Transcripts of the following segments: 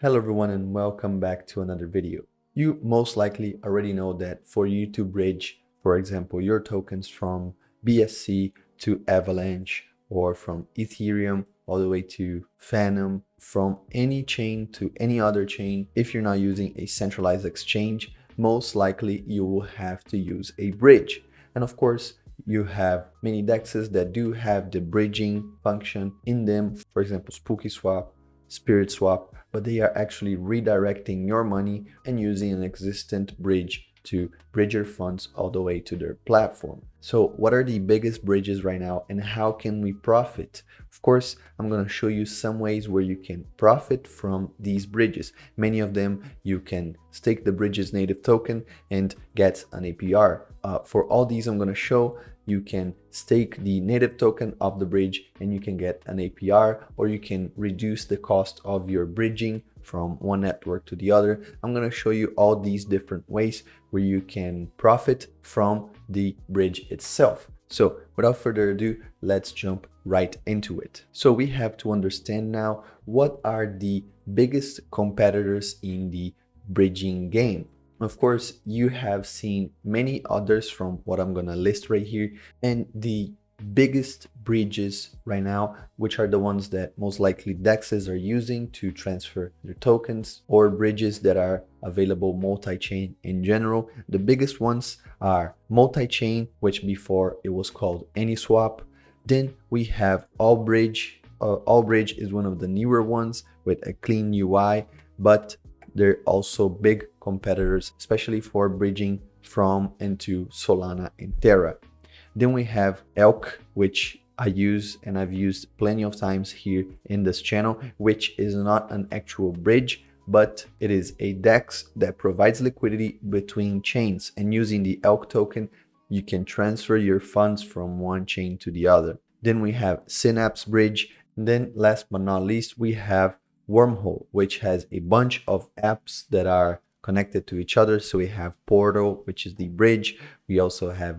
Hello everyone and welcome back to another video. You most likely already know that for you to bridge, for example, your tokens from BSC to Avalanche or from Ethereum all the way to Phantom, from any chain to any other chain, if you're not using a centralized exchange, most likely you will have to use a bridge. And of course, you have many dexes that do have the bridging function in them, for example, SpookySwap, SpiritSwap, but they are actually redirecting your money and using an existent bridge to bridge your funds all the way to their platform. So what are the biggest bridges right now and how can we profit? Of course, I'm going to show you some ways where you can profit from these bridges. Many of them, you can stake the bridge's native token and get an APR. For all these I'm going to show, you can stake the native token of the bridge and you can get an APR, or you can reduce the cost of your bridging from one network to the other. I'm going to show you all these different ways where you can profit from the bridge itself. So without further ado, let's jump right into it. So we have to understand now what are the biggest competitors in the bridging game. Of course, you have seen many others from what I'm going to list right here, and the biggest bridges right now, which are the ones that most likely DEXs are using to transfer their tokens, or bridges that are available multi-chain in general. The biggest ones are Multichain, which before it was called AnySwap. Then we have Allbridge. Allbridge is one of the newer ones with a clean UI, but they're also big competitors, especially for bridging from and to Solana and Terra. Then we have Elk, which I use and I've used plenty of times here in this channel, which is not an actual bridge, but it is a DEX that provides liquidity between chains, and using the Elk token, you can transfer your funds from one chain to the other. Then we have Synapse Bridge. And then last but not least, we have Wormhole, which has a bunch of apps that are connected to each other. So we have Portal, which is the bridge. We also have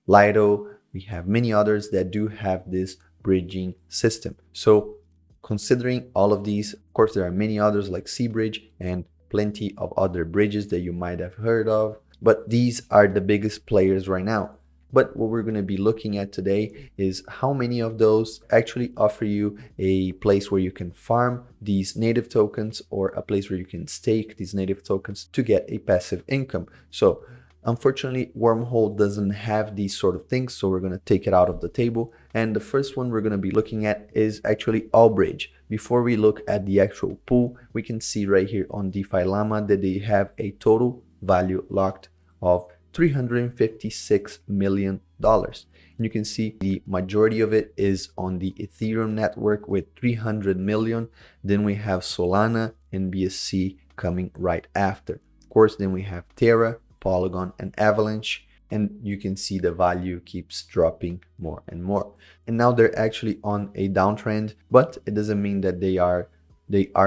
Lido. We have many others that do have this bridging system. So considering all of these, of course, there are many others like C-Bridge and plenty of other bridges that you might have heard of, but these are the biggest players right now. But what we're going to be looking at today is how many of those actually offer you a place where you can farm these native tokens, or a place where you can stake these native tokens to get a passive income. So unfortunately, Wormhole doesn't have these sort of things, so we're going to take it out of the table. And the first one we're going to be looking at is actually Allbridge. Before we look at the actual pool, we can see right here on DeFi Llama that they have a total value locked of $356 million. And you can see the majority of it is on the Ethereum network with 300 million. Then we have Solana and BSC coming right after. Of course, then we have Terra, Polygon, and Avalanche. And you can see the value keeps dropping more and more. And now they're actually on a downtrend, but it doesn't mean that they are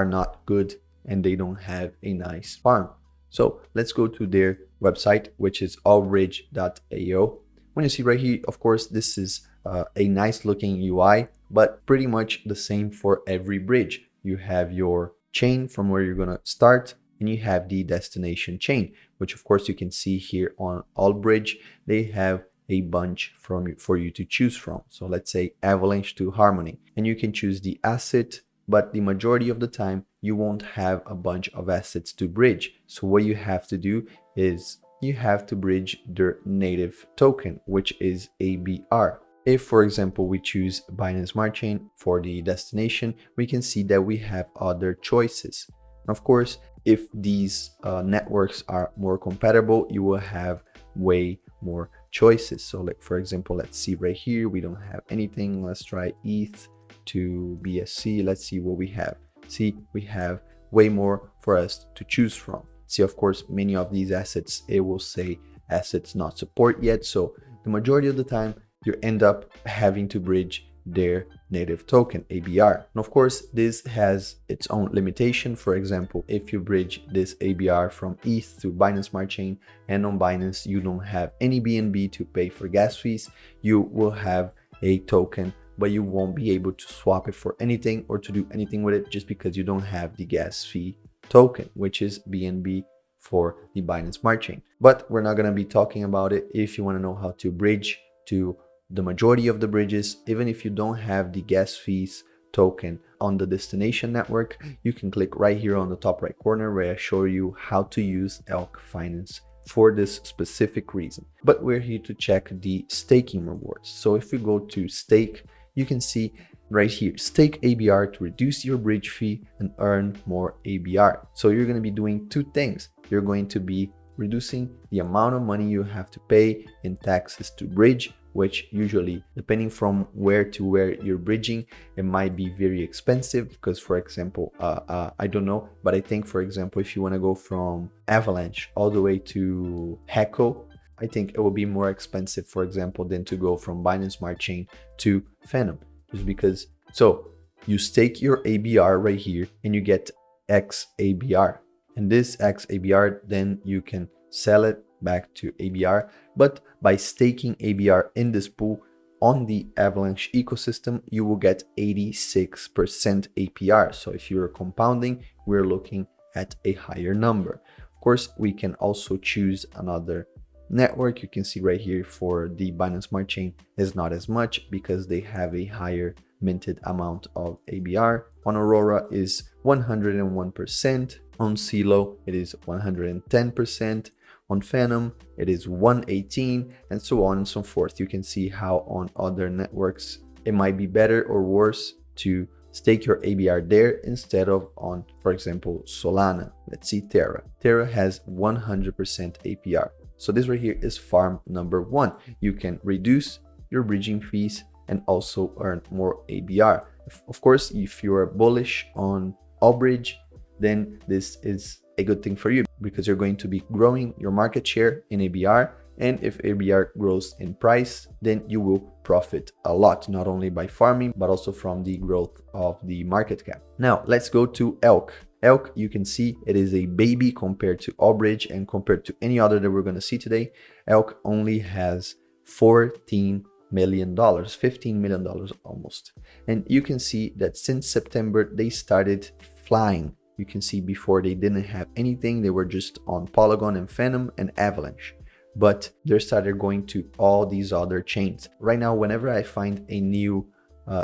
not good and they don't have a nice farm. So let's go to their website, which is allbridge.io. When you see right here, of course, this is a nice looking UI, but pretty much the same for every bridge. You have your chain from where you're going to start, and you have the destination chain, which of course you can see here on Allbridge. They have a bunch for you to choose from. So let's say Avalanche to Harmony, and you can choose the asset, but the majority of the time you won't have a bunch of assets to bridge. So what you have to do is you have to bridge their native token, which is ABR. If, for example, we choose Binance Smart Chain for the destination, we can see that we have other choices. Of course, if these networks are more compatible, you will have way more choices. So like, for example, let's see right here, we don't have anything. Let's try ETH to BSC. Let's see what we have. See, we have way more for us to choose from. See, of course, many of these assets, it will say assets not support yet. So the majority of the time you end up having to bridge their native token, ABR. And of course, this has its own limitation. For example, if you bridge this ABR from ETH to Binance Smart Chain, and on Binance, you don't have any BNB to pay for gas fees, you will have a token but you won't be able to swap it for anything or to do anything with it just because you don't have the gas fee token, which is BNB for the Binance Smart Chain. But we're not going to be talking about it. If you want to know how to bridge to the majority of the bridges, even if you don't have the gas fees token on the destination network, you can click right here on the top right corner where I show you how to use Elk Finance for this specific reason. But we're here to check the staking rewards. So if we go to stake, you can see right here, stake ABR to reduce your bridge fee and earn more ABR. So you're going to be doing two things. You're going to be reducing the amount of money you have to pay in taxes to bridge, which usually, depending from where to where you're bridging, it might be very expensive because, for example, I don't know, but I think, for example, if you want to go from Avalanche all the way to Heco, I think it will be more expensive, for example, than to go from Binance Smart Chain to Phantom, just because. So you stake your ABR right here and you get X ABR, and this X ABR, then you can sell it back to ABR. But by staking ABR in this pool on the Avalanche ecosystem, you will get 86% APR. So if you're compounding, we're looking at a higher number. Of course, we can also choose another network. You can see right here for the Binance Smart Chain is not as much because they have a higher minted amount of ABR. On Aurora is 101%. On CeeLo, it is 110%. On Phantom, it is 118, and so on and so forth. You can see how on other networks it might be better or worse to stake your ABR there instead of on, for example, Solana. Let's see Terra. Terra has 100% APR. So this right here is farm number one. You can reduce your bridging fees and also earn more ABR. Of course, if you are bullish on Allbridge, then this is a good thing for you because you're going to be growing your market share in ABR. And if ABR grows in price, then you will profit a lot, not only by farming, but also from the growth of the market cap. Now, let's go to Elk. Elk, you can see it is a baby compared to Allbridge and compared to any other that we're going to see today. Elk only has $14 million, $15 million almost. And you can see that since September, they started flying. You can see before they didn't have anything. They were just on Polygon and Phantom and Avalanche. But they started going to all these other chains. Right now, whenever I find a new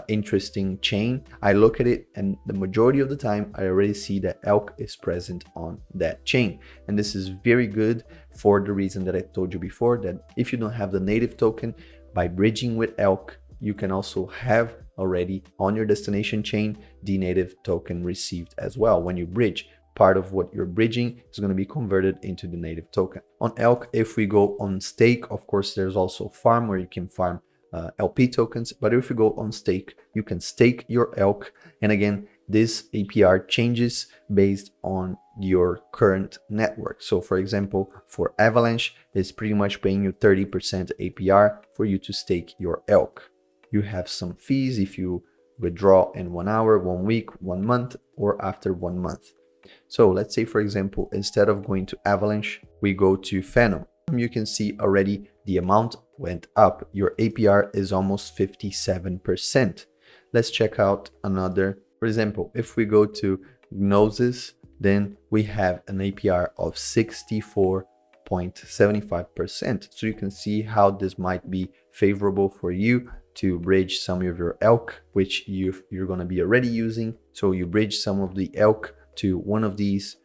interesting chain, I look at it, and the majority of the time I already see that Elk is present on that chain. And this is very good for the reason that I told you before, that if you don't have the native token, by bridging with Elk, you can also have already on your destination chain the native token received as well. When you bridge, part of what you're bridging is going to be converted into the native token. On Elk, if we go on stake, of course, there's also farm where you can farm LP tokens. But if you go on stake, you can stake your Elk. And again, this APR changes based on your current network. So for example, for Avalanche, it's pretty much paying you 30% APR for you to stake your Elk. You have some fees if you withdraw in 1 hour, 1 week, 1 month, or after 1 month. So let's say, for example, instead of going to Avalanche, we go to Phantom. You can see already the amount went up. Your APR is almost 57%. Let's check out another. For example, if we go to Gnosis, then we have an APR of 64.75%. So you can see how this might be favorable for you to bridge some of your Elk, which you're going to be already using. So you bridge some of the Elk to one of these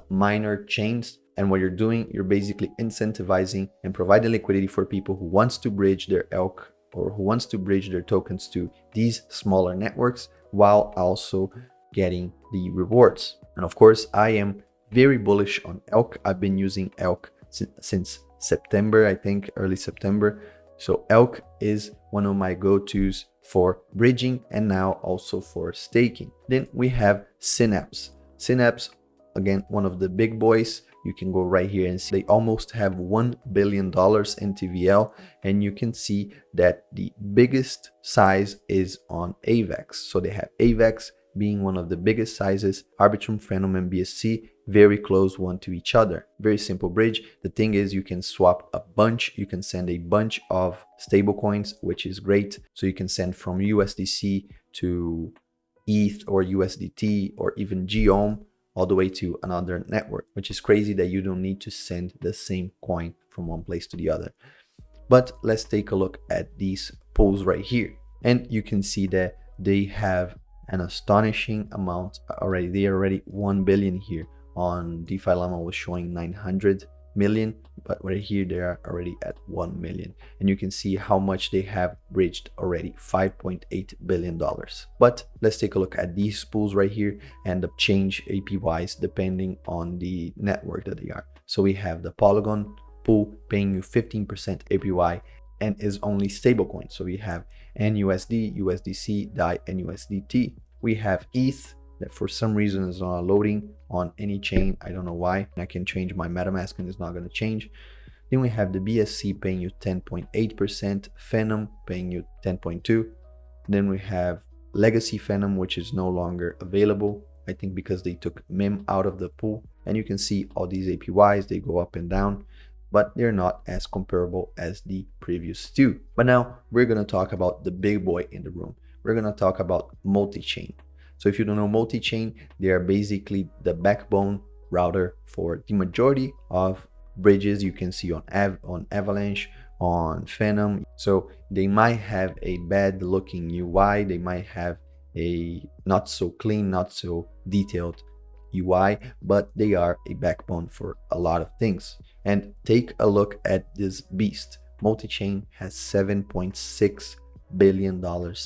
minor chains. And what you're doing, you're basically incentivizing and providing liquidity for people who wants to bridge their Elk or who wants to bridge their tokens to these smaller networks while also getting the rewards. And of course, I am very bullish on Elk. I've been using Elk since September, I think early September. So Elk is one of my go-tos for bridging and now also for staking. Then we have Synapse. Synapse, again, one of the big boys. You can go right here and see they almost have $1 billion in TVL, and you can see that the biggest size is on AVAX. So they have AVAX being one of the biggest sizes, Arbitrum, Phantom, and BSC, very close one to each other. Very simple bridge. The thing is, you can swap a bunch, you can send a bunch of stable coins, which is great. So you can send from USDC to ETH or USDT or even GOM all the way to another network, which is crazy that you don't need to send the same coin from one place to the other. But let's take a look at these pools right here. And you can see that they have an astonishing amount already. They are already 1 billion here. On DeFi Llama was showing 900 million, but right here they are already at 1 million. And you can see how much they have bridged already, $5.8 billion. But let's take a look at these pools right here and the change APYs depending on the network that they are. So we have the Polygon pool paying you 15% APY and is only stablecoin. So we have NUSD, USDC, DAI, and USDT. We have ETH that for some reason is not loading on any chain. I don't know why. I can change my MetaMask and it's not going to change. Then we have the BSC paying you 10.8%, Phenom paying you 10.2%. Then we have Legacy Phenom, which is no longer available, I think because they took MEM out of the pool. And you can see all these APYs, they go up and down, but they're not as comparable as the previous two. But now we're going to talk about the big boy in the room. We're going to talk about Multichain. So if you don't know Multichain, they are basically the backbone router for the majority of bridges you can see on Avalanche, on Phenom. So they might have a bad looking UI, they might have a not so clean, not so detailed UI, but they are a backbone for a lot of things. And take a look at this beast. Multichain has $7.6 billion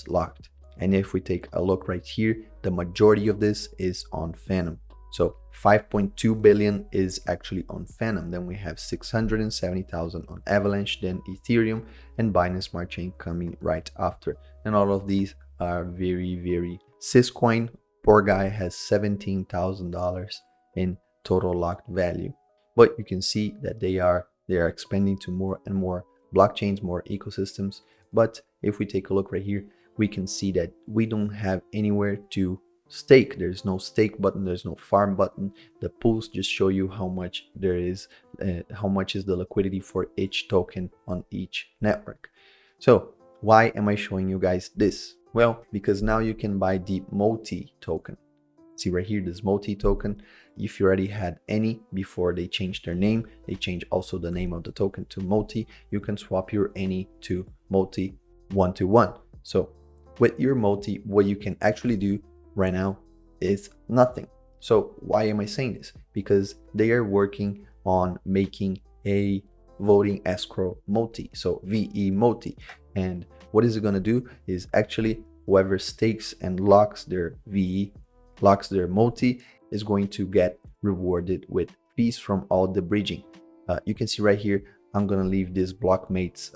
locked. And if we take a look right here, the majority of this is on Phenom. So 5.2 billion is actually on Phenom. Then we have 670,000 on Avalanche, then Ethereum, and Binance Smart Chain coming right after. And all of these are very Syscoin, poor guy, has $17,000 in total locked value. But you can see that they are expanding to more and more blockchains, more ecosystems. But if we take a look right here, we can see that we don't have anywhere to stake. There's no stake button, there's no farm button. The pools just show you how much there is, how much is the liquidity for each token on each network. So why am I showing you guys this? Well, because now you can buy the Multi token. See right here, this Multi token. If you already had any before they changed their name, they changed also the name of the token to Multi. You can swap your any to Multi 1-to-1. So with your Multi, what you can actually do right now is nothing. So why am I saying this? Because they are working on making a voting escrow Multi, so veMULTI. And what is it going to do is actually whoever stakes and locks their VE, locks their Multi, is going to get rewarded with fees from all the bridging. You can see right here, I'm going to leave this Blockmates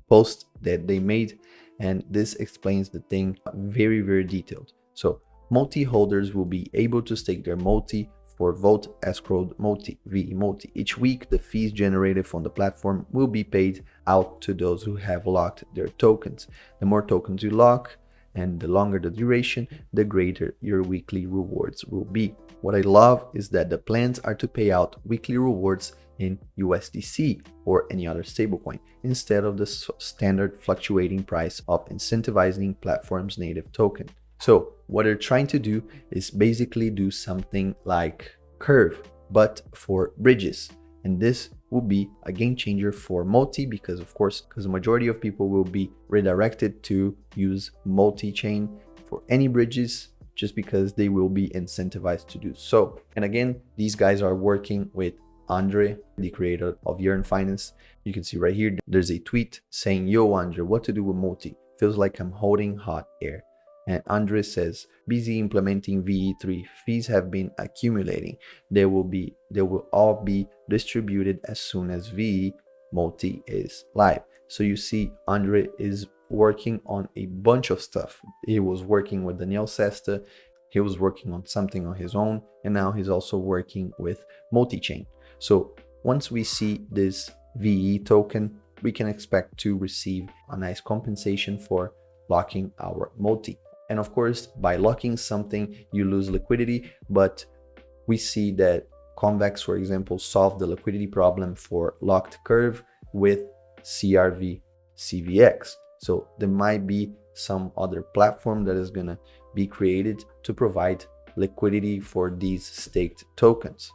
post that they made, and this explains the thing very detailed. So Multi holders will be able to stake their Multi for vote escrowed Multi, veMULTI. Each week, the fees generated from the platform will be paid out to those who have locked their tokens. The more tokens you lock and the longer the duration, the greater your weekly rewards will be. What I love is that the plans are to pay out weekly rewards in USDC or any other stablecoin instead of the standard fluctuating price of incentivizing platform's native token. So what they're trying to do is basically do something like Curve, but for bridges. And this will be a game changer for Multi because the majority of people will be redirected to use Multichain for any bridges just because they will be incentivized to do so. And again, these guys are working with Andre, the creator of Elk Finance. You can see right here, there's a tweet saying, "Yo, Andre, what to do with Multi? Feels like I'm holding hot air." And Andre says, "Busy implementing VE3. Fees have been accumulating. They will all be distributed as soon as veMULTI is live." So you see, Andre is working on a bunch of stuff. He was working with Daniel Sesta. He was working on something on his own. And now he's also working with Multichain. So once we see this VE token, we can expect to receive a nice compensation for locking our Multi. And of course, by locking something, you lose liquidity, but we see that Convex, for example, solved the liquidity problem for locked Curve with CRV CVX. So there might be some other platform that is going to be created to provide liquidity for these staked tokens.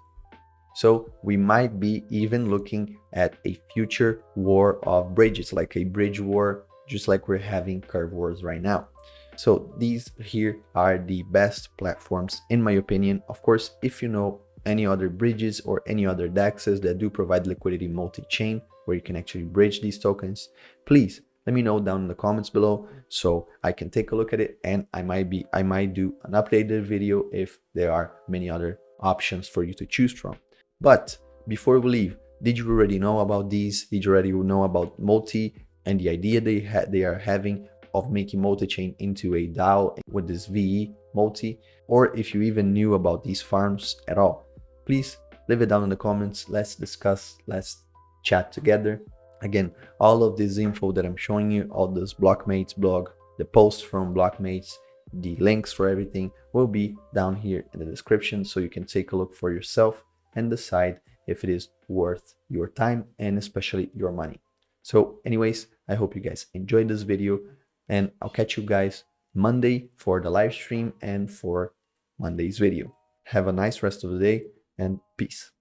So we might be even looking at a future war of bridges, like a bridge war, just like we're having curve wars right now. So these here are the best platforms in my opinion. Of course, if you know any other bridges or any other DEXs that do provide liquidity multi-chain where you can actually bridge these tokens, please let me know down in the comments below so I can take a look at it, and I might do an updated video if there are many other options for you to choose from. But before we leave, did you already know about these? Did you already know about Multi and the idea they are having of making Multichain into a DAO with this veMULTI? Or if you even knew about these farms at all, please leave it down in the comments. Let's discuss, let's chat together. Again, all of this info that I'm showing you, all this Blockmates blog, the posts from Blockmates, the links for everything will be down here in the description, so you can take a look for yourself and decide if it is worth your time and especially your money. So anyways, I hope you guys enjoyed this video, and I'll catch you guys Monday for the live stream and for Monday's video. Have a nice rest of the day, and peace.